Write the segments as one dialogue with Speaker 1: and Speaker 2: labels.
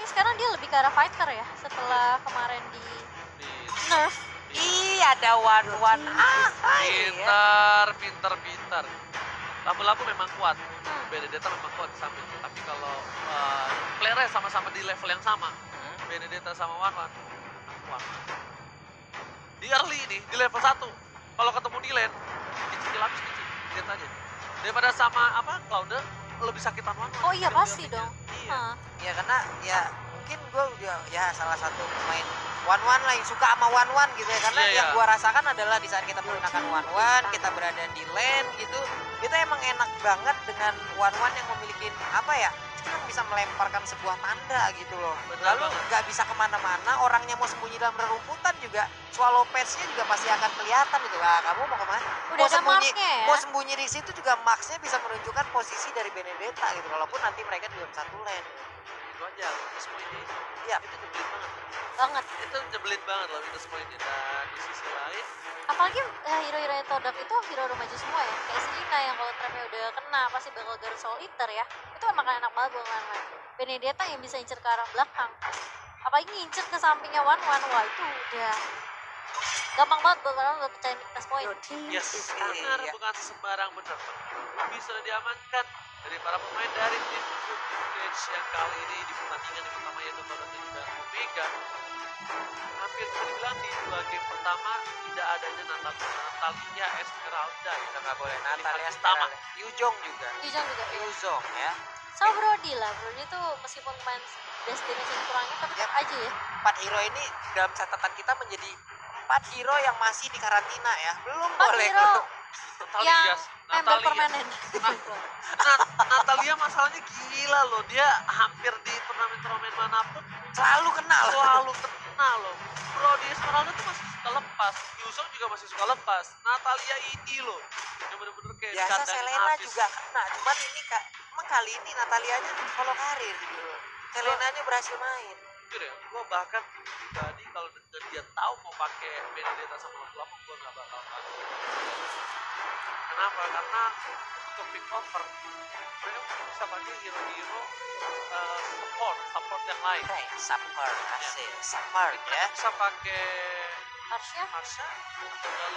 Speaker 1: sekarang dia lebih ke arah fighter ya setelah kemarin di
Speaker 2: Di
Speaker 1: nerf.
Speaker 3: Ih, ada one iya.
Speaker 2: pinter. Labu-labu memang kuat. Benedetta memang kuat di samping. Tapi kalau player-nya sama-sama di level yang sama, Benedetta sama Wanwan, kuat. Di early ini, di level 1, kalau ketemu di lane, dicicil habis dicicil. Lihat aja. Daripada sama Cloud lebih sakitan Wanwan.
Speaker 1: Oh iya pasti dong.
Speaker 2: Iya.
Speaker 3: Ya karena ya mungkin gue ya salah satu pemain one lah yang suka sama one gitu ya, karena
Speaker 2: Iya,
Speaker 3: yang
Speaker 2: iya.
Speaker 3: gue rasakan adalah di saat kita menggunakan one kita berada di lane gitu, itu emang enak banget dengan one yang memiliki apa ya, kita bisa melemparkan sebuah tanda gitu loh.
Speaker 2: Benar
Speaker 3: Lalu
Speaker 2: banget.
Speaker 3: nggak bisa kemana-mana, orangnya mau sembunyi dalam rerumputan juga swallow patch-nya juga pasti akan kelihatan gitu. Wah, kamu mau kemana?
Speaker 1: Udah ada marknya ya?
Speaker 3: Mau sembunyi di situ juga marksnya bisa menunjukkan posisi dari Benedetta gitu, walaupun nanti mereka di dalam satu lane.
Speaker 2: Itu aja, semua ini.
Speaker 3: Iya.
Speaker 2: Itu nyebelin banget.
Speaker 1: Banget.
Speaker 2: Itu nyebelin banget loh itu semua ini. Dan di sisi lain,
Speaker 1: Apalagi hero-hero yang Todak itu hero remaja semua ya. Kayak Selina yang kalau trapnya udah kena pasti bakal garut Soul Eater ya. Itu emang enak banget buat Wanwan. Benedetta yang bisa incer ke arah belakang. Apalagi ngincer ke sampingnya Wanwan. Wah itu udah gampang banget buat Wanwan buat pecahin weakness point.
Speaker 2: yes, benar,
Speaker 3: Iya.
Speaker 2: bukan sembarang benar. Lebih sudah diamankan dari para pemain dari tim Footage yang kali ini di pertandingan yang pertama yaitu Todak dan juga Omega. Hampir bisa dibilang di 2 game pertama tidak adanya Natalia Esmeralda ya.
Speaker 3: Udah nggak boleh Natalia
Speaker 2: Pertama.
Speaker 3: Yuzong juga.
Speaker 1: Yuzong juga.
Speaker 3: Yuzong ya.
Speaker 1: Sama Brody lah. Brody tuh meskipun main destination kurangnya tapi tetap aja ya.
Speaker 3: 4 hero ini dalam catatan kita menjadi 4 hero yang masih di karantina ya. Belum
Speaker 1: 4
Speaker 3: boleh
Speaker 1: hero
Speaker 2: Natalia,
Speaker 1: yang member
Speaker 2: Natalia.
Speaker 1: permanen.
Speaker 2: Natalia masalahnya gila loh, dia hampir di turnamen-turnamen manapun
Speaker 3: selalu kenal.
Speaker 2: selalu kena loh. Brody Esmeralda tuh masih suka lepas, Yuzong juga masih suka lepas. Natalia ini loh, yang bener-bener kayak
Speaker 3: Biasa
Speaker 2: dikandangin
Speaker 3: Selena
Speaker 2: habis.
Speaker 3: juga kena, cuman ini emang kali ini Natalianya solo karir gitu. Selenanya berhasil main.
Speaker 2: Jujur ya, gue bahkan pribadi kalau dia tahu mau pakai Benedetta sama lapu-lapu, gue gak bakal pakai. Kenapa? Karena untuk pick over, mereka bisa pakai hero-hero support yang lain.
Speaker 3: Oke, Summer, asik. Summer ya.
Speaker 2: Bisa pakai
Speaker 1: Harusnya
Speaker 2: Marsha atau nggak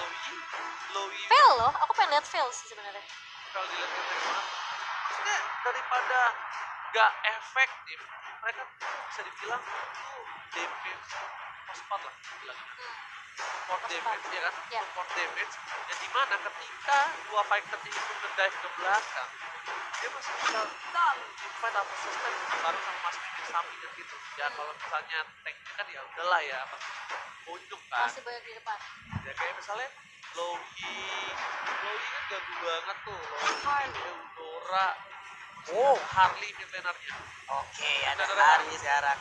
Speaker 2: Loyi
Speaker 1: fail loh. Aku pengen lihat fail sih sebenarnya.
Speaker 2: kalau dilihat efek banget. Maksudnya daripada nggak efektif, mereka bisa dibilang itu damage spot lah bilangnya. Support damage ya kan,
Speaker 1: Ya.
Speaker 2: support damage. Ya dimana ketika dua fighter itu nge-dive ke belakang, dia masih bisa fight atau sustain baru sama masukin di sampingnya gitu. Ya kalau misalnya tanknya kan ya udahlah ya, unjuk kan.
Speaker 1: Masih banyak di depan.
Speaker 2: Ya kayak misalnya Logi kan ganggu banget tuh. Logi, Eudora,
Speaker 3: Oh.
Speaker 2: Harley midlanernya.
Speaker 3: Oke, ada
Speaker 2: Ada
Speaker 3: Harley sekarang.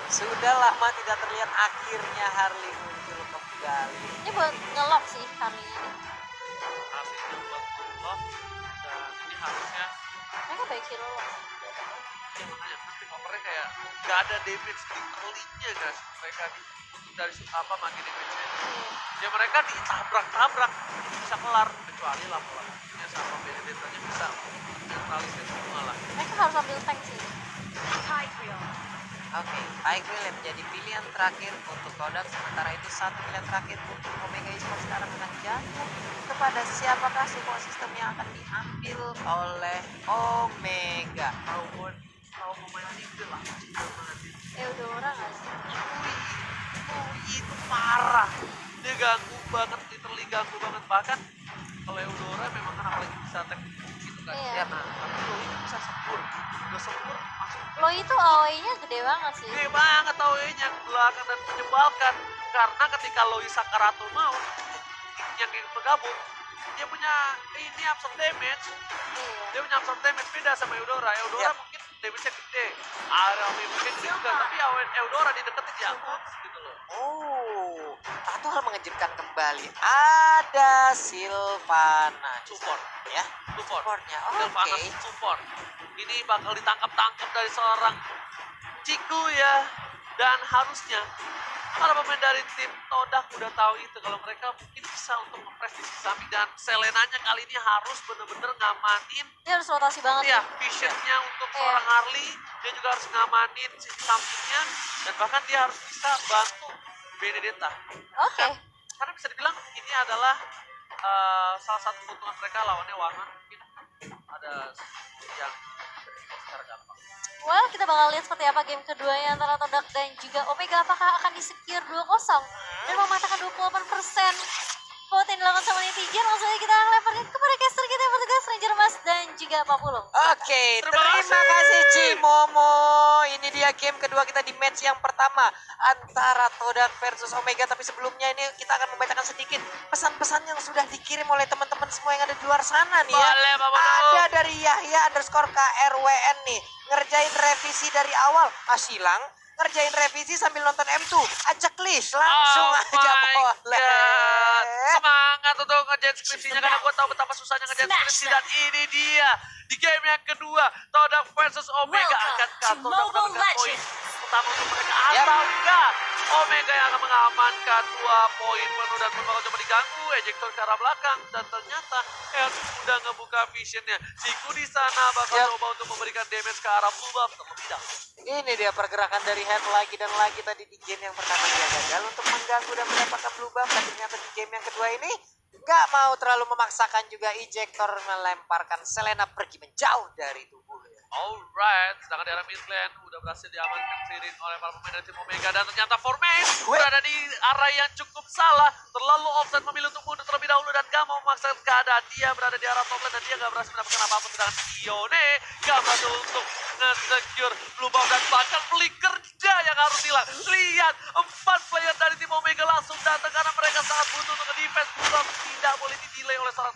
Speaker 3: Sudah lama tidak terlihat, akhirnya Harley muncul kembali.
Speaker 1: Ini buat nge-lock sih Harley-nya nih.
Speaker 2: Hasilnya buat Allah dan ini harusnya
Speaker 1: Mereka baik hero lock sih.
Speaker 2: ya makanya nanti covernya kayak gak ada damage literally-nya guys. Mereka untuk dari magi damage-nya. Ya mereka ditabrak-tabrak bisa kelar kecuali laporannya sama Benedetta-nya bisa neutralisir semua lah.
Speaker 1: Mereka harus ambil tank sih.
Speaker 3: Oke, Tigreal yang menjadi pilihan terakhir untuk Kodak, sementara itu satu pilihan terakhir untuk Omega Esports sekarang akan jatuh kepada siapakah support system yang akan diambil oleh Omega.
Speaker 2: Kalau pemain single lah
Speaker 1: Eudora nggak sih?
Speaker 2: itu parah, dia ganggu banget, literally ganggu banget. Bahkan kalau Eudora memang kan apalagi bisa attack gitu kan.
Speaker 1: Iya.
Speaker 2: Ya, nah, tapi lo ini bisa sempur, udah sempur masuk
Speaker 1: Lo itu AOE-nya gede banget sih.
Speaker 2: gede banget AOE-nya ke belakang dan menyebalkan. Karena ketika Loi Sakaratul mau yang bergabung, dia punya ini absorb damage.
Speaker 1: Iya.
Speaker 2: Dia punya absorb damage beda sama Eudora. Eudora
Speaker 3: Iya.
Speaker 2: mungkin damage-nya gede, area mungkin gede juga, tapi Eudora dideketin ya gitu loh.
Speaker 3: Oh, satu hal mengejutkan kembali. Ada Sylvana
Speaker 2: Support.
Speaker 3: ya.
Speaker 2: Support.
Speaker 3: Supportnya.
Speaker 2: Sylvanas
Speaker 3: Oke.
Speaker 2: support. Ini bakal ditangkap-tangkap dari seorang Ciku ya. Dan harusnya para pemain dari tim Todak udah tahu itu kalau mereka mungkin bisa untuk ngepres di sisi samping dan Selenanya kali ini harus bener-bener ngamanin
Speaker 1: Dia harus rotasi banget.
Speaker 2: ya
Speaker 1: nih.
Speaker 2: visionnya untuk seorang Harley. Dia juga harus ngamanin sisi sampingnya dan bahkan dia harus bisa bantu Benedetta.
Speaker 1: Oke.
Speaker 2: Karena bisa dibilang ini adalah salah satu keuntungan mereka lawannya Warman. Mungkin ada yang secara gampang.
Speaker 1: Well, kita bakal lihat seperti apa game keduanya antara Todak dan juga Omega. Apakah akan di-secure 2-0 dan mematahkan 28% vote yang dilakukan sama netizen. Langsung aja kita lemparkan kepada caster kita yang bertugas Ranger Mas dan juga Pak Pulung.
Speaker 3: Oke,
Speaker 2: Terima
Speaker 3: terima kasih Cimomo. Ini dia game kedua kita di match yang pertama antara Todak versus Omega. Tapi sebelumnya ini kita akan membacakan sedikit pesan-pesan yang sudah dikirim oleh teman-teman semua yang ada di luar sana nih ya.
Speaker 2: Boleh, Bapak Pulung.
Speaker 3: Ada dari Yahya_KRWN nih, ngerjain revisi dari awal. Silang ngerjain revisi sambil nonton M2. Ajak Lish langsung
Speaker 2: Oh
Speaker 3: aja
Speaker 2: my
Speaker 3: boleh.
Speaker 2: God. Semangat untuk ngerjain skripsinya karena gue tahu betapa susahnya ngerjain skripsi dan ini dia di game yang kedua Todak versus Omega akan Todak mendapatkan poin pertama untuk mereka atau enggak Omega yang akan mengamankan 2 poin penuh dan bakal coba diganggu ejector ke arah belakang dan ternyata Elvis udah ngebuka visionnya. Siku di sana bakal coba untuk memberikan damage ke arah blue buff terlebih dahulu.
Speaker 3: Ini dia pergerakan dari Head lagi dan lagi tadi di game yang pertama dia gagal untuk mengganggu dan mendapatkan blue buff. Dan ternyata di game yang kedua ini nggak mau terlalu memaksakan juga ejector melemparkan Selena pergi menjauh dari tubuhnya.
Speaker 2: Alright, sedangkan di arah mid lane udah berhasil diamankan Sirin oleh para pemain dari tim Omega dan ternyata Formate berada di arah yang cukup salah, terlalu offset memilih untuk mundur terlebih dahulu dan gak mau memaksakan keadaan. Dia berada di arah top lane dan dia gak berhasil mendapatkan apa-apa, sedangkan Ione gak berhasil untuk nge-secure blue buff dan bahkan flicker dia yang harus hilang. Lihat, 4 player dari tim Omega langsung datang karena mereka sangat butuh untuk nge-defense blue buff, tidak boleh di-delay oleh seorang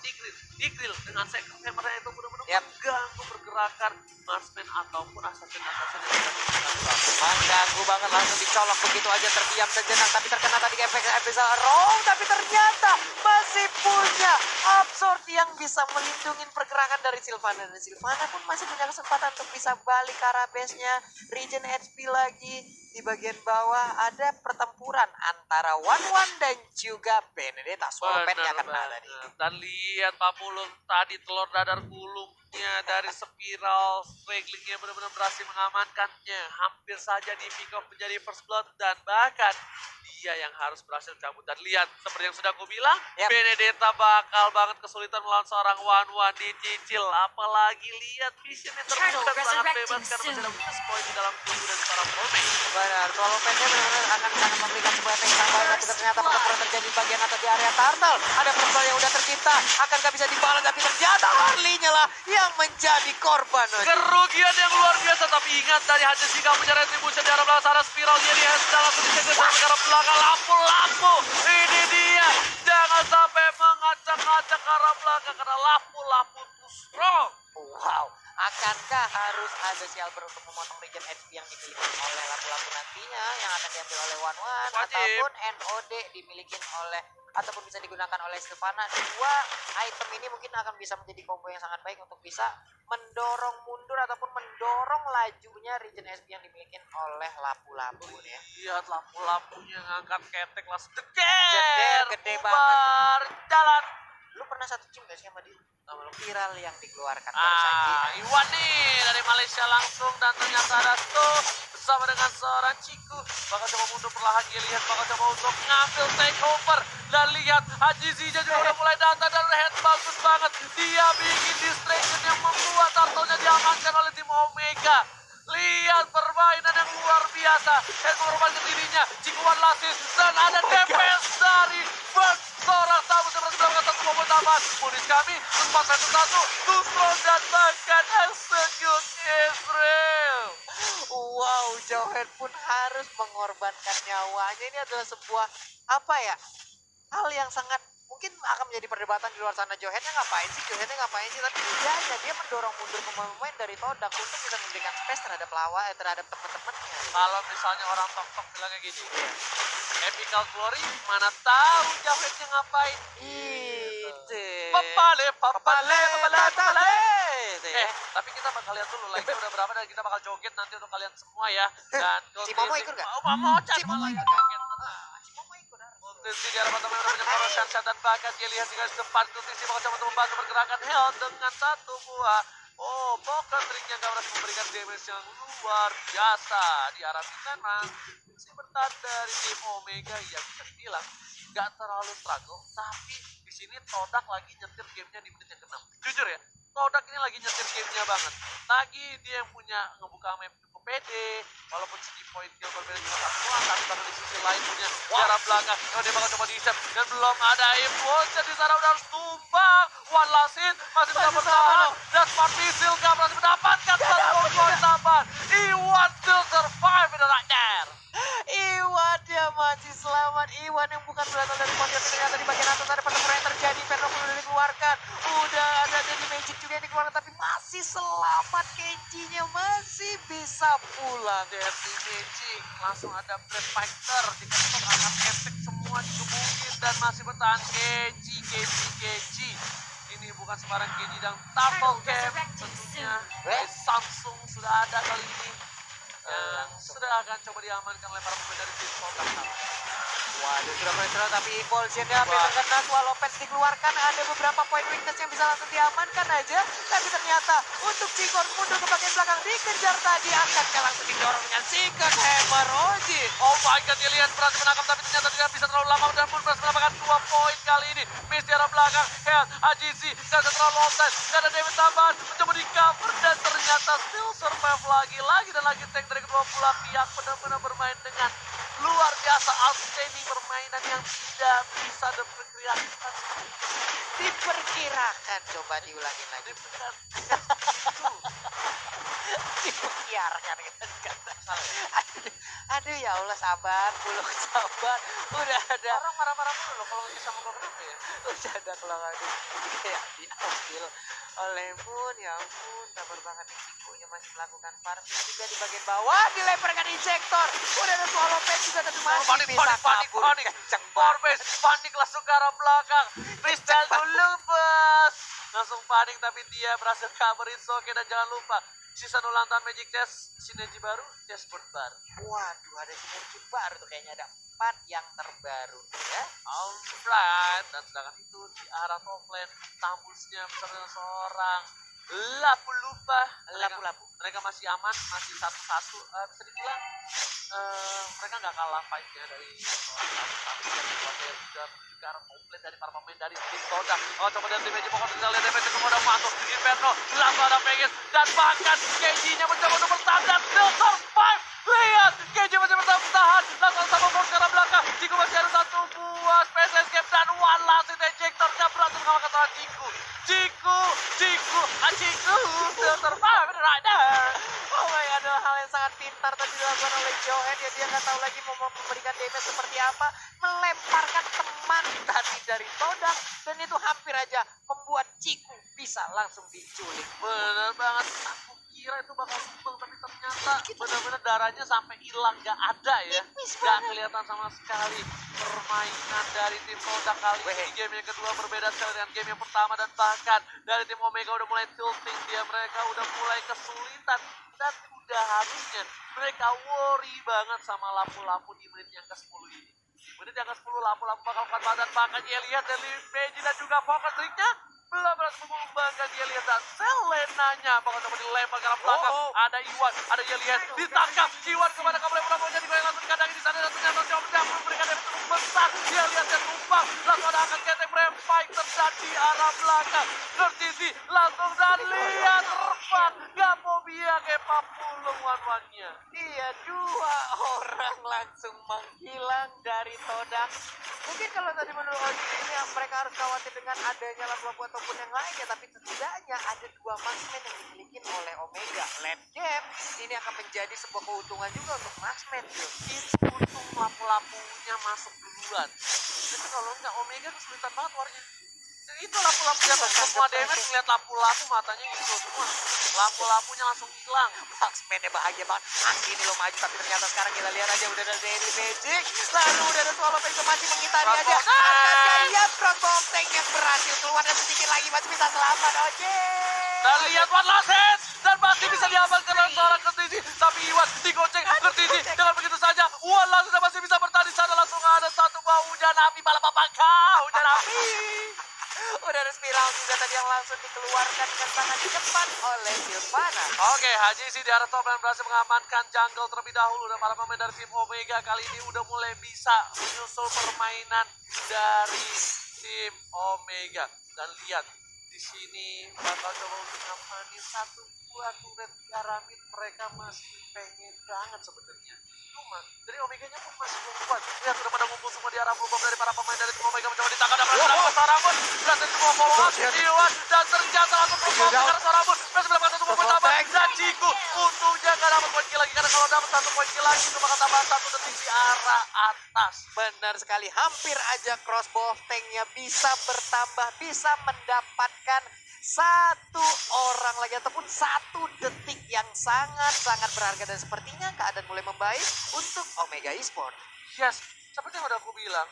Speaker 2: Tigril dengan second hammernya itu benar-benar mengganggu pergerakan marksman ataupun assassin-assassin yang bisa menggunakan buff.
Speaker 3: Mengganggu banget, langsung dicolok begitu aja, terdiam sejenak tapi terkena tadi efek episode Roll, tapi ternyata masih punya absorb yang bisa melindungi pergerakan dari Sylvana, dan Sylvana pun masih punya kesempatan untuk bisa balik ke arah base-nya. Regen HP lagi di bagian bawah, ada pertempuran antara One dan juga Benedetta. Swallowpad-nya kena tadi.
Speaker 2: Dan lihat Pak Pulung tadi telur dadar gulungnya dari spiral straiglingnya benar-benar berhasil mengamankannya. Hampir saja di pick off menjadi first blood dan bahkan dia yang harus berhasil cabut. Dan lihat seperti yang sudah aku bilang, Benedetta bakal banget kesulitan melawan seorang One dicicil. Apalagi lihat visionnya terbuka sangat bebas karena masih ada minus point di dalam tubuh dan seorang Formate.
Speaker 3: Benar, Swallowpad-nya benar-benar akan sangat memberikan sebuah efek yang baik, tapi ternyata pertempuran terjadi di bagian atas di area Turtle. Ada pertempuran yang udah tercipta, akankah bisa dibalas, tapi ternyata Harley-nya lah yang menjadi korban.
Speaker 2: Kerugian yang luar biasa, tapi ingat dari hasil jika punya retribution di arah belakang sana spiral dia sudah langsung disegel sama ke arah belakang. Lampu, ini dia, jangan sampai mengacak-acak ke arah belakang karena lampu too strong.
Speaker 3: Wow, akankah harus ada si Albert untuk memotong regen HP yang dimiliki oleh lampu-lampu nantinya yang akan diambil oleh One ataupun NOD dimiliki oleh ataupun bisa digunakan oleh Sylvana. Dua item ini mungkin akan bisa menjadi combo yang sangat baik untuk bisa mendorong mundur ataupun mendorong lajunya regen HP yang dimiliki oleh lampu-lampu ya.
Speaker 2: Lihat lampu-lampunya ngangkat ketek langsung jeger,
Speaker 3: Gede
Speaker 2: bubar, jalan.
Speaker 3: Lu pernah satu tim gak sih sama dia? Viral yang dikeluarkan baru saja.
Speaker 2: Iwan nih dari Malaysia langsung dan ternyata ada tuh bersama dengan seorang Ciku bakal coba mundur perlahan. Dia lihat bakal coba untuk ngambil takeover dan lihat Haji Zija juga udah mulai datang dan head bagus banget. Dia bikin distraction yang membuat turtle-nya diamankan oleh tim Omega. Lihat permainan yang luar biasa. Head mengorbankan dirinya. Cikuan Lasis dan ada DPS dari Burn. Seorang tamu seperti melakukan satu momen tambahan. Punis kami 4-1, Tustron dan bahkan execute Israel.
Speaker 3: Wow, Jauhead pun harus mengorbankan nyawanya. Ini adalah sebuah hal yang sangat mungkin akan menjadi perdebatan di luar sana. Jauheadnya ngapain sih? Tapi bedanya dia mendorong mundur pemain dari Todak untuk bisa memberikan space terhadap terhadap teman-temannya.
Speaker 2: Kalau misalnya orang tok-tok bilangnya gini, Epical Glory mana tahu Jauheadnya ngapain.
Speaker 3: Itu.
Speaker 2: Papale. Tapi kita bakal lihat dulu like udah berapa dan kita bakal joget nanti untuk kalian semua ya. Dan
Speaker 3: Cimomo ikut nggak?
Speaker 2: Mau ikut joget. Kurtisi di arah pertama udah banyak orang Shanshan dan bahkan dia lihat di garis depan. Kurtisi mau coba untuk membantu pergerakan Hell dengan satu buah. Oh, poker triknya gak berhasil memberikan damage yang luar biasa. Di arah memang masih bertahan dari tim Omega yang bisa dibilang gak terlalu struggle. Tapi di sini Todak lagi nyetir gamenya di menit yang ke-6. Jujur ya, Todak ini lagi nyetir gamenya banget. Lagi dia yang punya ngebuka map cukup pede, walaupun segi point kill berbeda cuma satu doang, tapi bahkan di sisi lain punya jarak belakang. Oh, dia bakal coba di-set dan belum ada info. Jadi sana udah harus tumbang. One last hit masih bisa bertahan dan Smart Missile gak berhasil mendapatkan satu poin tambahan. Iwan still survive in the right there.
Speaker 3: Iwan dia masih selamat. Iwan yang bukan berasal dari pojok ternyata di bagian atas ada pertempuran yang terjadi. Inferno udah dikeluarkan. Udah ada Daddy Magic juga yang dikeluarkan tapi masih selamat. Kenjinya masih bisa pulang.
Speaker 2: Daddy Magic langsung ada Blade Fighter diketok angkat efek semua dikebukin dan masih bertahan. Kenji ini bukan sembarang Kenji dan double cap tentunya dari Samsung sudah ada kali ini yang sudah akan coba diamankan oleh para pemain dari tim Todak.
Speaker 3: Waduh, sudah mulai serang tapi impulsionnya hampir terkena. Lopez dikeluarkan, ada beberapa poin weakness yang bisa langsung diamankan aja. Tapi ternyata untuk Cikor mundur ke bagian belakang dikejar tadi, angkatnya langsung didorong dengan Secret Hammer Oji.
Speaker 2: Oh my god, dia lihat berhasil menangkap tapi ternyata tidak bisa terlalu lama dan pun berhasil mendapatkan 2 poin kali ini. Miss di arah belakang, Health, Ajizi, tidak bisa terlalu offside, tidak ada damage tambahan, mencoba di cover dan ternyata still survive lagi dan lagi tank dari kedua belah pihak benar-benar bermain dengan luar biasa outstanding permainan yang tidak bisa diperkirakan.
Speaker 3: Diperkirakan, coba diulangin lagi. Diperkirakan kita kata. Aduh ya Allah, sabar, buluk sabar. Udah ada
Speaker 2: Orang marah-marah mulu loh kalau lagi sama gue, kenapa ya?
Speaker 3: udah ada kelangan kayak diambil oleh Moon. Ya ampun, sabar banget nih, Cikunya masih melakukan farming juga di bagian bawah, dilemparkan injektor. Udah ada Swallow Pen juga tapi masih bisa kabur. Kenceng banget.
Speaker 2: Panik langsung ke arah belakang. Freestyle dulu bos. Langsung panik tapi dia berhasil coverin Soke dan jangan lupa season ulang tahun Magic Test, sinergi baru, dashboard baru.
Speaker 3: Waduh, ada sinergi baru tuh, kayaknya ada 4 yang terbaru ya.
Speaker 2: Alright, dan sedangkan itu di arah top lane, Tambusnya bersama dengan seorang Lapu-Lupa. Mereka masih aman, masih satu-satu. Bisa dibilang mereka nggak kalah fight-nya dari seorang Tambus yang sudah ke arah komplit dari para pemain dari tim Todak. Oh, coba dari tim Magic, pokoknya kita lihat damage semua udah masuk. Inferno, langsung ada Vegas, dan bahkan Kenji-nya mencoba untuk bertahan dan still survive. Lihat, Kenji masih bertahan, langsung sama force ke arah belakang. Ciku masih ada satu buah space escape dan one last hit ejectornya berhasil mengalahkan seorang Ciku. Ciku, still survive right there.
Speaker 3: Oh my god, adalah hal yang sangat pintar tadi dilakukan oleh Johan ya. Dia nggak tahu lagi mau memberikan damage seperti apa, melemparkan teman tadi dari Todak dan itu hampir aja membuat Ciku bisa langsung diculik.
Speaker 2: Bener banget, aku kira itu bakal sumbang tapi ternyata benar-benar darahnya sampai hilang, gak ada ya, gak kelihatan sama sekali. Permainan dari tim Todak kali ini game yang kedua berbeda sekali dengan game yang pertama, dan bahkan dari tim Omega udah mulai tilting dia, mereka udah mulai kesulitan dan udah harusnya mereka worry banget sama lampu-lampu di menit yang ke-10 ini. Menit yang ke-10 lampu-lampu bakal kuat banget, bahkan dia lihat dari Meiji dan juga fokus triknya belum berhasil mengembangkan. Dia lihat dan Selenanya bakal coba dilempar ke arah belakang. Ada Iwan, ada dia lihat ditangkap Iwan kepada Kabel Prabowo, jadi goyang langsung dikandang di sana dan ternyata coba memberikan damage cukup besar. Dia lihat dan tumbang, langsung ada angkat ketek frame fighter dan di arah belakang Nertisi langsung dan lihat terbang gak mau biar kayak papulung wan-wannya.
Speaker 3: Iya, 2 orang langsung menghilang dari Todak. Mungkin kalau tadi menurut Oji ini mereka harus khawatir dengan adanya lampu-lampu ataupun yang lainnya, tapi setidaknya ada 2 marksman yang dimiliki oleh Omega. Late game ini akan menjadi sebuah keuntungan juga untuk marksman.
Speaker 2: Itu untung lampu-lampunya masuk duluan. Jadi kalau enggak Omega kesulitan banget warnya. Itu lampu-lampunya semua damage, ngeliat lampu-lampu matanya gitu semua. Lampu-lampunya langsung hilang.
Speaker 3: Marksman-nya bahagia banget. Ini lo maju, tapi ternyata sekarang kita lihat aja udah ada Daddy Magic. Lalu udah ada Swallow Pen masih mengitari aja. Akankah lihat Frostbomb Tank yang berhasil keluar dan sedikit lagi masih bisa selamat. Oke.
Speaker 2: Dan lihat one last hit, dan masih bisa diamankan oleh seorang Nertisi. Tapi Iwan digocek Nertisi dengan begitu saja. One last hit masih bisa bertahan di sana, langsung ada satu bau hujan api
Speaker 3: tadi yang langsung dikeluarkan dengan sangat cepat oleh Silvana.
Speaker 2: Oke, Haji sih di arah top lane berhasil mengamankan jungle terlebih dahulu dan para pemain dari tim Omega kali ini udah mulai bisa menyusul permainan dari tim Omega. Dan lihat di sini bakal coba untuk ngapain satu buah turret di arah mid, mereka masih pengen banget sebenarnya. Cuma dari Omeganya pun masih belum kuat. Lihat sudah pada ngumpul semua di arah blue bomb dari para pemain dari tim Omega mencoba ditangkap dan berhasil Sarabun. Berhasil semua follow up Iwan dan ternyata langsung berubah karena Sarabun berhasil mendapatkan satu poin tambah dan Ciku untungnya gak dapat poin kill lagi karena kalau dapat satu poin kill lagi itu bakal tambah 1 detik di arah atas.
Speaker 3: Benar sekali, hampir aja crossbow tanknya bisa bertambah, bisa mendapatkan satu orang lagi ataupun 1 detik yang sangat-sangat berharga dan sepertinya keadaan mulai membaik untuk Omega Esport.
Speaker 2: Yes, seperti yang udah aku bilang,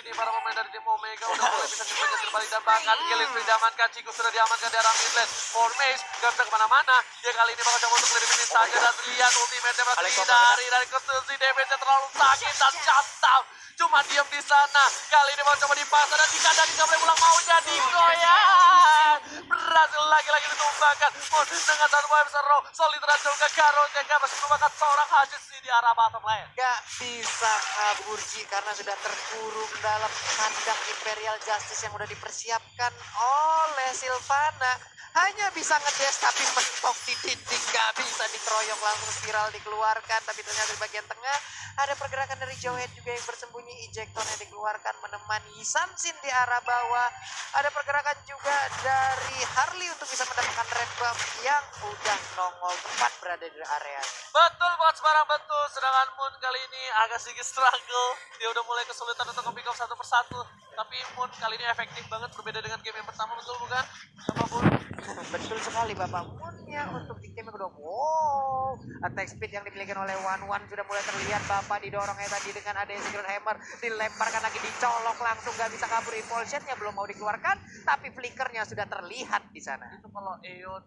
Speaker 2: ini para pemain dari tim Omega udah mulai bisa dibaca terbalik dan bahkan Gillis sudah diamankan, Ciku sudah diamankan di arah mid lane. Formace gak bisa kemana-mana, dia kali ini bakal coba untuk melindungi saja dan lihat ultimate-nya masih dari konstruksi damage-nya terlalu sakit dan shutdown. Cuma diam di sana, kali ini mau coba dipasang dan dikandang gak boleh pulang mau jadi goyang. Berhasil lagi-lagi ditumbangkan Moon dengan satu wave seru, solid rancul ke Garut yang gak berhasil merupakan seorang Haji di arah bottom lane.
Speaker 3: Gak bisa kabur Ji karena sudah terkurung dalam kandang Imperial Justice yang udah dipersiapkan oleh Silvana. Hanya bisa ngedes tapi mentok di dinding, gak bisa dikeroyok, langsung spiral dikeluarkan. Tapi ternyata di bagian tengah ada pergerakan dari Jowhead juga yang bersembunyi, ejectornya dikeluarkan menemani Samsin di arah bawah. Ada pergerakan juga dari Harley untuk bisa mendapatkan red buff yang udah nongol tepat berada di area.
Speaker 2: Betul banget sebarang betul, sedangkan Moon kali ini agak sedikit struggle. Dia udah mulai kesulitan untuk nge-pick off satu persatu. Tapi Moon kali ini efektif banget, berbeda dengan game yang pertama, betul bukan? Bapak Moon?
Speaker 3: Betul sekali Bapak. Moonnya untuk di game yang kedua. Wow, attack speed yang dimiliki oleh One sudah mulai terlihat. Bapak didorongnya tadi dengan adanya Secret Hammer, dilemparkan lagi, dicolok langsung, gak bisa kabur. Impulsionnya belum mau dikeluarkan, tapi flickernya sudah terlihat di sana.
Speaker 2: Itu kalau Eon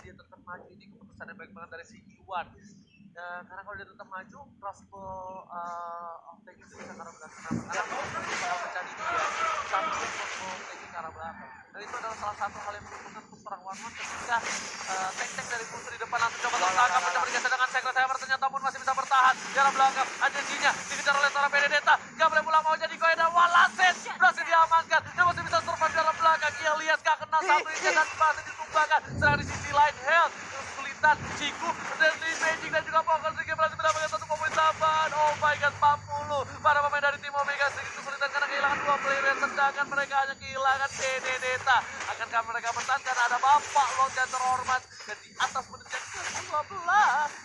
Speaker 2: dia tetap maju, ini keputusan yang baik banget dari si Iwan. Karena kalau dia tetap maju, crossbow tank itu bisa ke arah belakang. Karena kalau bakal menjadi dia, satu crossbow tank ke arah belakang. Dan itu adalah salah satu hal yang menguntungkan untuk serang One ketika tank-tank dari musuh di depan langsung coba tertangkap, mencoba bergeser dengan Secret Hammer, ternyata pun masih bisa bertahan di arah belakang. Anjing-anjingnya dikejar oleh seorang Benedetta, gak boleh pulang mau jadi goyang dan Walaset berhasil diamankan. Dia masih bisa survive di arah belakang. Ia lihat gak kena satu injek dan masih ditumbangkan. Sedang di sisi lain Health kesulitan, Ciku dan Magic dan juga Poker sedikit berhasil mendapatkan satu poin tambahan. Oh my god, 40 para pemain dari tim Omega sedikit kesulitan karena kehilangan 2 player, sedangkan mereka hanya kehilangan Benedetta. Akankah mereka bertahan karena ada Bapak Lord yang terhormat dan di atas menit yang ke-12.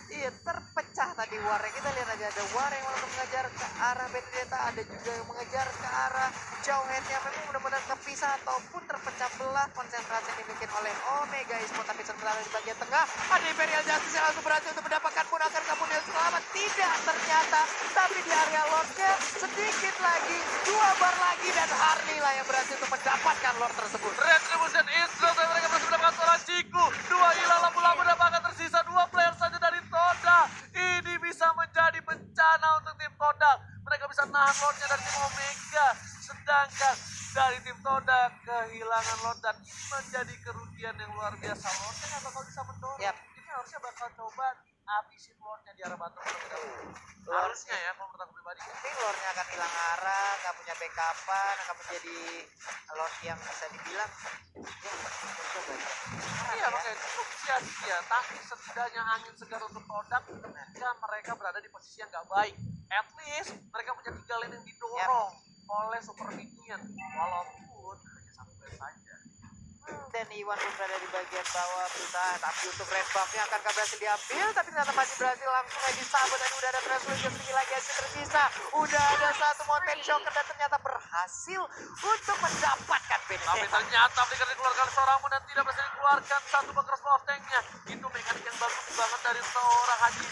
Speaker 3: Iya, terpecah tadi warnya. Kita lihat aja ada war yang langsung mengejar ke arah Benedetta, ada juga yang mengejar ke arah Jowhead yang memang benar-benar terpisah ataupun terpecah belah konsentrasi yang dimiliki oleh Omega Esport. Tapi sementara di bagian tengah ada Imperial Justice yang langsung berhasil untuk mendapatkan pun akan Kapunil selamat. Tidak ternyata, tapi di area Lordnya sedikit lagi, 2 bar lagi dan Harley lah yang berhasil untuk mendapatkan Lord tersebut.
Speaker 2: Retribution Israel dan mereka berhasil mendapatkan seorang Ciku. 2 hilang lampu-lampu mendapatkan tersisa 2 player saja dari Toda. Ini bisa menjadi bencana untuk tim Toda. Mereka bisa nahan Lordnya dari tim Omega. Sedangkan dari tim Toda kehilangan Lord dan ini menjadi kerugian yang luar biasa. Lordnya nggak bakal bisa mendorong.
Speaker 3: Yap.
Speaker 2: Ini harusnya bakal coba dihabisin Lordnya di arah batu. Harusnya ya, kalau menurut aku pribadi.
Speaker 3: Mungkin Lordnya akan hilang arah, nggak punya backupan, akan menjadi Lord yang bisa dibilang ya, mencoba ya.
Speaker 2: Iya, makanya cukup sia-sia. Tapi setidaknya angin segar untuk Todak ketika mereka berada di posisi yang nggak baik. At least mereka punya 3 lane yang didorong oleh super minion. Walaupun hanya 1 lane saja.
Speaker 3: Dan Iwan pun berada di bagian bawah berusaha, tapi untuk red buff-nya akan berhasil diambil, tapi ternyata masih berhasil langsung aja disabot dan udah ada translusion sedikit lagi hasil tersisa. Udah ada 1 mountain shocker dan ternyata berhasil untuk mendapatkan
Speaker 2: Tapi
Speaker 3: benefit.
Speaker 2: ternyata Flicker dikeluarkan seorang dan tidak berhasil dikeluarkan satu bekas off tanknya. Itu mekanik yang bagus banget dari seorang Haji.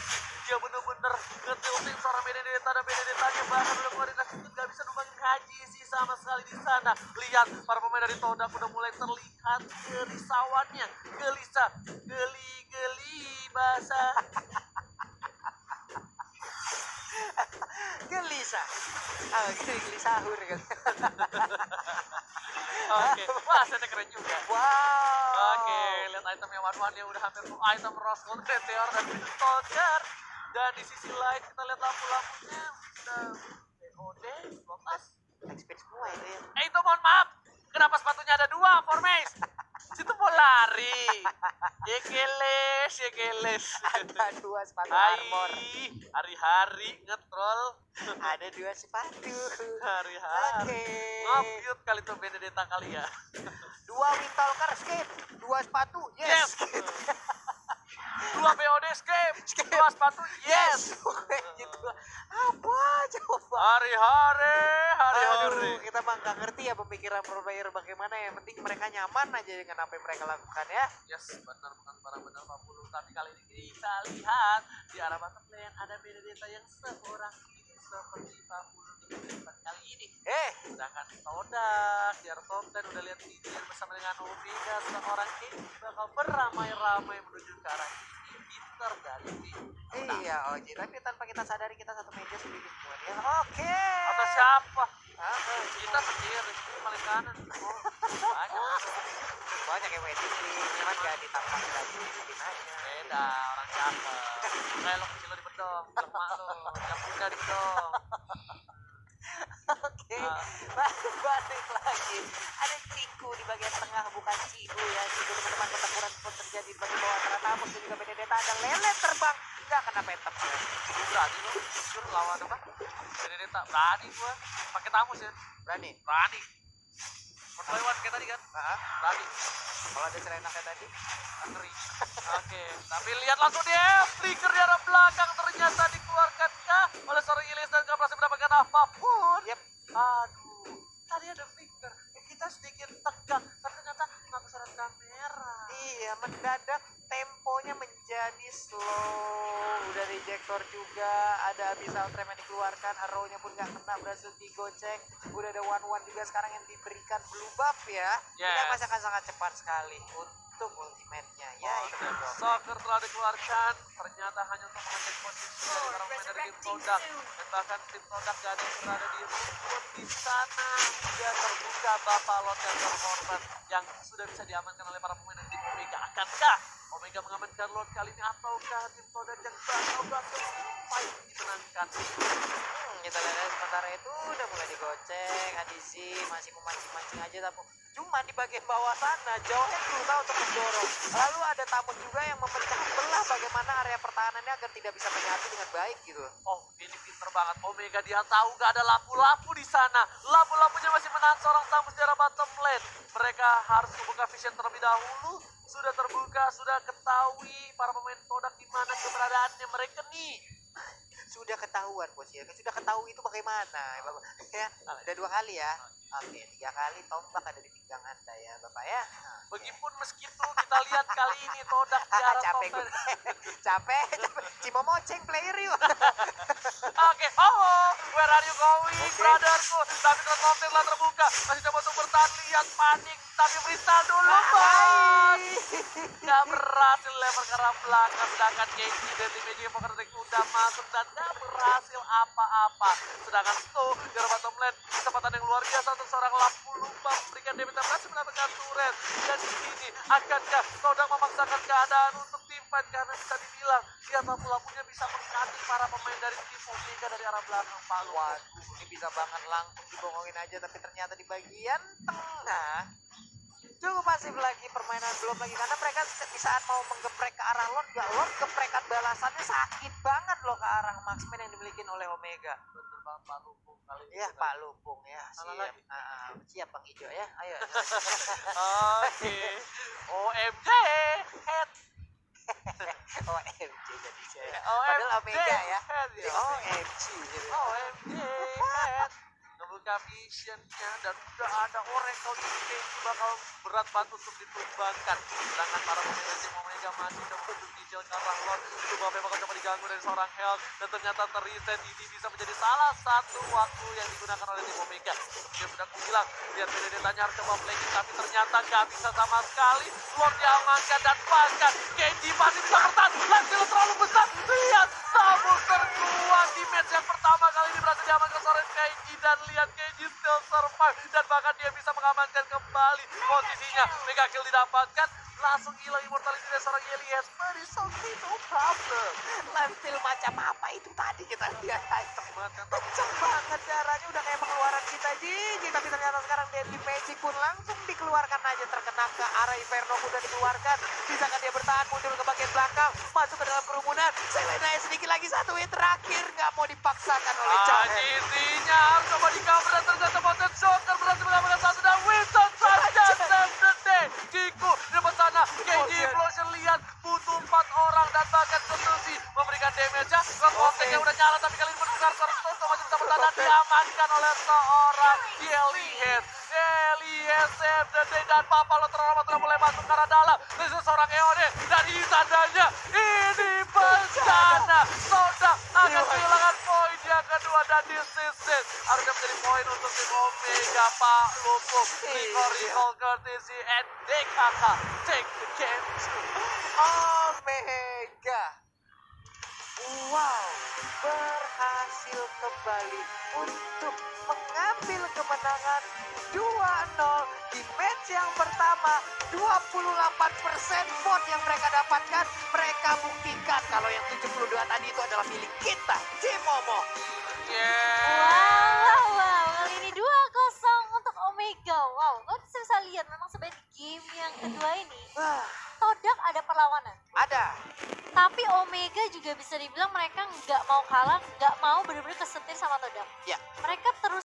Speaker 2: Dia bener-bener ngetilting seorang Benedetta dan Benedettanya bahkan udah ngeluarin asisten, gak bisa numbangin Haji sih sama sekali di sana. Lihat para pemain dari Todak udah mulai terlihat kerisauannya. Gelisah, geli-geli basah.
Speaker 3: Gelisah. Geli sahur kan.
Speaker 2: Oke, wah setnya keren juga.
Speaker 3: Wow.
Speaker 2: Oke, lihat itemnya Wan yang udah hampir full item Rose Gold Meteor dan Green Soldier. Dan di sisi lain kita lihat lampu-lampunya udah BOD, Lotus.
Speaker 3: Expert semua itu ya.
Speaker 2: Itu mohon maaf, kenapa sepatunya ada dua, Formace? Situ mau lari. Yekeles.
Speaker 3: Ada 2 sepatu armor.
Speaker 2: Hari-hari ngetrol.
Speaker 3: Ada 2 sepatu.
Speaker 2: Hari-hari.
Speaker 3: Oke.
Speaker 2: Nge-mute kali tuh Benedetta kali ya.
Speaker 3: 2 Windtalker skip, 2 sepatu. Yes.
Speaker 2: Dua BOD escape, dua sepatu, yes.
Speaker 3: Gitu. Apa coba?
Speaker 2: Hari-hari.
Speaker 3: Aduh, kita mah nggak ngerti ya pemikiran pro player bagaimana ya. Yang penting mereka nyaman aja dengan apa yang mereka lakukan ya.
Speaker 2: Yes, benar bukan barang benar 40. Tapi kali ini kita lihat di arah bottom lane ada Benedetta yang seorang ini seperti 40 di kehidupan kali ini. Sedangkan Todak di arah top lane udah lihat Vivian bersama dengan Omega seorang ini bakal beramai-ramai menuju ke arah ini. Pinter dari Vivian.
Speaker 3: Iya, Oji. Tapi tanpa kita sadari kita satu meja sendiri semua ya. Oke.
Speaker 2: Atau siapa?
Speaker 3: Ah,
Speaker 2: Kita sendiri, paling kanan. Oh,
Speaker 3: banyak yang waiting list, cuman gak ditampang lagi bikin aja.
Speaker 2: beda, orang cakep. Kayak lo kecil lo di bedong, bilang mak lo, yang muda di bedong.
Speaker 3: Oke, balik lagi. Ada Ciku di bagian tengah, bukan Cibu ya. Cibu teman-teman pertempuran pun terjadi di bagian bawah tanah Tamus dan juga Benedetta ada lele terbang. Gak kena petem ya.
Speaker 2: Berani lo, jujur lawan apa? Benedetta, berani gua. Pakai Tamus ya,
Speaker 3: Berani?
Speaker 2: berani. One by one kayak tadi kan, berani.
Speaker 3: Kalau ada Serena kayak tadi,
Speaker 2: Ngeri. Oke, tapi lihat langsung dia flicker di arah belakang ternyata dikeluarkan kah oleh seorang Ilyas dan gak berhasil mendapatkan apapun.
Speaker 3: Yep.
Speaker 2: Aduh, tadi ada flicker. Kita sedikit tegang, tapi ternyata nggak kesorot kamera.
Speaker 3: iya mendadak temponya menjadi slow. Udah rejector juga, ada Abyssal Trap yang dikeluarkan, arrow-nya pun gak kena, berhasil digocek. Udah ada one-one juga sekarang yang diberikan blue buff ya.
Speaker 2: Yes.
Speaker 3: Kita masih akan sangat cepat sekali untuk ultimate-nya ya. Itu dong.
Speaker 2: Soccer telah dikeluarkan, ternyata hanya untuk mengecek posisi dari orang pemain dari tim Todak. Dan bahkan tim Todak gak ada yang berada di rumput di sana. Dia terbuka Bapak Lot yang terhormat yang sudah bisa diamankan oleh para pemain dari tim Omega. Akankah Omega mengamankan Lord kali ini ataukah tim Todak yang bakal fight dimenangkan?
Speaker 3: Kita lihat aja sementara itu udah mulai digocek. Adizi masih memancing-mancing aja, tapi cuma di bagian bawah sana jauhnya berusaha untuk mendorong. Lalu ada Tamus juga yang memecah belah bagaimana area pertahanannya agar tidak bisa menyatu dengan baik gitu.
Speaker 2: Oh, ini pinter banget. Omega dia tahu gak ada lampu-lampu di sana. Lampu-lampunya masih menahan seorang Tamus di arah bottom lane. Mereka harus membuka vision terlebih dahulu. Sudah terbuka, sudah ketahui para pemain Todak di mana keberadaannya mereka nih.
Speaker 3: Sudah ketahuan bos ya, sudah ketahui itu bagaimana ya Bapak ya. Udah 2 kali ya. Oke, 3 kali tombak ada di pinggang Anda ya Bapak ya.
Speaker 2: Begipun meskitu kita lihat kali ini Todak di arah
Speaker 3: Capek
Speaker 2: top
Speaker 3: gue.
Speaker 2: lane.
Speaker 3: capek. Cimo moceng player yuk.
Speaker 2: Oke, oh, where are you going, brotherku? Tapi transporter telah terbuka, masih coba untuk bertahan, lihat panik, tapi freestyle dulu, bos. Gak berhasil lempar ke arah belakang, sedangkan KG dan tim Magic Poker udah masuk dan gak berhasil apa-apa. Sedangkan Stu di arah bottom lane, kecepatan yang luar biasa untuk seorang lampu lupa memberikan damage dan berhasil mendapatkan turret. Dan di sini akankah Todak memaksakan keadaan untuk tim fight karena bisa dibilang lihat lampu-lampunya bisa mengganti para pemain dari tim Omega dari arah belakang Pak.
Speaker 3: Waduh, ini bisa banget langsung dibongongin aja, tapi ternyata di bagian tengah cukup pasif lagi permainan, belum lagi karena mereka di saat mau menggeprek ke arah Lord, gak Lord geprekan balasannya sakit banget loh ke arah Marksman yang dimiliki oleh Omega.
Speaker 2: Bener banget Pak Lumpung kali ini.
Speaker 3: Iya Pak Lumpung ya,
Speaker 2: Salah
Speaker 3: siap.
Speaker 2: lagi.
Speaker 3: Siap Bang Ijo ya, ayo.
Speaker 2: Oke, OMG, head.
Speaker 3: OMG jadi saya.
Speaker 2: OMG,
Speaker 3: Padahal Omega ya.
Speaker 2: head ya.
Speaker 3: OMG gitu.
Speaker 2: OMG, head. Ngebuka visionnya dan udah ada Oracle ini Kenji bakal berat banget untuk ditumbangkan. Sedangkan para pemain tim Omega masih coba untuk dijel ke arah Lord. Tumbangnya bakal coba diganggu dari seorang Hell. Dan ternyata terreset ini bisa menjadi salah satu waktu yang digunakan oleh tim Omega. Seperti yang sudah aku bilang, lihat Benedetta harus coba flanking tapi ternyata gak bisa sama sekali. Lord diamankan dan bahkan Kenji masih bisa bertahan. Langsung terlalu besar. Lihat Tamus terkuat di match yang pertama kali ini berhasil diamankan seorang Kenji dan lihat Kenji still survive dan bahkan dia bisa mengamankan kembali posisinya. Mega kill didapatkan, langsung hilang immortality dari seorang Elias. But it's okay, no problem.
Speaker 3: Live steal macam apa itu tadi kita lihat aja.
Speaker 2: Banget.
Speaker 3: Kenceng banget darahnya udah kayak pengeluaran kita Jiji. Tapi ternyata sekarang Deadly Magic pun langsung dikeluarkan aja. Terkena ke arah Inferno udah dikeluarkan. Bisakah dia bertahan mundur ke bagian belakang. Masuk ke dalam kerumunan. Selena sedikit lagi satu win terakhir. Nggak mau dipaksakan oleh Jahen.
Speaker 2: GC-nya harus coba di cover dan ternyata Mountain Joker berhasil mengamankan satu dan Winston saja save the day. Kiku di depan sana, KD Implosion lihat butuh 4 orang dan bahkan Ketusi memberikan damage-nya. Konteknya udah nyala tapi kali ini bertukar terus masih bisa bertahan diamankan oleh seorang Elias. Elias save the day dan Papalo Terorama telah mulai masuk ke arah dalam. Ini seorang Eone dari tandanya ini bencana. Soda akan kehilangan poin yang kedua dan this is it. Harusnya menjadi poin untuk tim Omega. Pak Lupuk, recall courtesy and DKK take the game to
Speaker 3: Omega. Wow, berhasil kembali untuk mengambil kemenangan 2-0 di match yang pertama. 28% vote yang mereka dapatkan, mereka buktikan kalau yang 72 tadi itu adalah milik kita, Tim Momo.
Speaker 1: Wow, kali ini 2-0 untuk Omega. Wow, lo bisa lihat memang sebenarnya game yang kedua ini
Speaker 3: Wah,
Speaker 1: Todak ada perlawanan.
Speaker 3: ada.
Speaker 1: Tapi Omega juga bisa dibilang mereka nggak mau kalah, nggak mau benar-benar kesetir sama Todak.
Speaker 3: Ya.
Speaker 1: Mereka terus